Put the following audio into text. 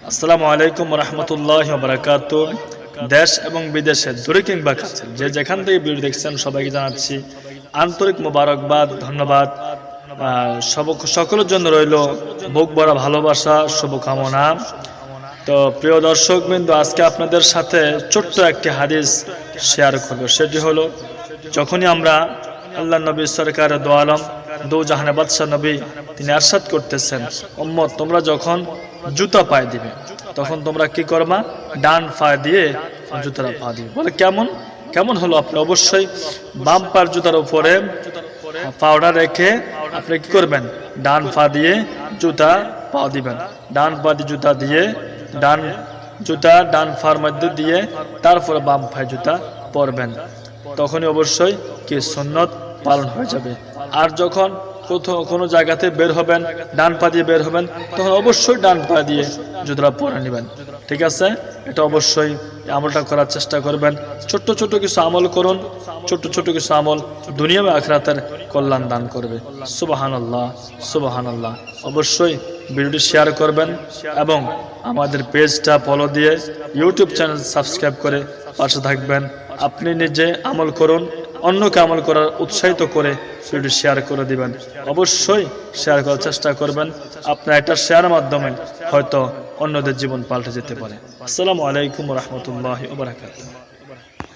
আসসালামু আলাইকুম রহমতুল্লাহ বারাকাতু। দেশ এবং বিদেশের দূরে কিংবা কাছে যে যেখান থেকে ভিডিও দেখছেন সবাইকে জানাচ্ছি আন্তরিক মোবারকবাদ, ধন্যবাদ। সকলের জন্য রইল বুক ভরা ভালোবাসা, শুভকামনা। তো প্রিয় দর্শক বিন্দু, আজকে আপনাদের সাথে ছোট্ট একটি হাদিস শেয়ার করব। সেটি হলো, যখনই আমরা আল্লাহ নবী সরকার দো আলম দো জাহানের বাদশাহ নবী তিনি আরশাদ করতেছেন, উম্মত তোমরা যখন জুতা পায়ে দিবে তখন তোমরা কি করবা? ডান পা দিয়ে জুতাটা পা দিবে। বলে কেমন কেমন হলো? আপনি অবশ্যই বাম পার জুতার উপরে পাউডার রেখে আপনি কি করবেন? ডান পা দিয়ে জুতা পা দিবেন। ডান পা দিয়ে জুতা দিয়ে ডান পার মধ্যে দিয়ে তারপরে বাম পায়ে জুতা পরবেন। তখনই অবশ্যই কি সুন্নত পালন হয়ে যাবে। আর যখন কোনো জায়গাতে বের হবেন, ডান পা দিয়ে বের হবেন, তখন অবশ্যই ডান পা দিয়ে জুতোটা পরে নেবেন। ঠিক আছে? এটা অবশ্যই আমলটা করার চেষ্টা করবেন। ছোট্ট ছোট্ট কিছু আমল করুন। ছোট্ট ছোট্ট কিছু আমল দুনিয়া এবং আখিরাতের কল্যাণ দান করবে। সুবহানাল্লাহ, সুবহানাল্লাহ। অবশ্যই ভিডিওটি শেয়ার করবেন এবং আমাদের পেজটা ফলো দিয়ে ইউটিউব চ্যানেল সাবস্ক্রাইব করে পাশে থাকবেন। আপনি নিজে আমল করুন, অন্যকে আমল করার উৎসাহিত করে ভিডিও শেয়ার করে দিবেন। অবশ্যই শেয়ার করার চেষ্টা করবেন। আপনার একটা শেয়ারের মাধ্যমে হয়তো অন্যদের জীবন পাল্টে যেতে পারে। আসসালামু আলাইকুম ওয়া রাহমাতুল্লাহি ওয়া বারাকাতুহু।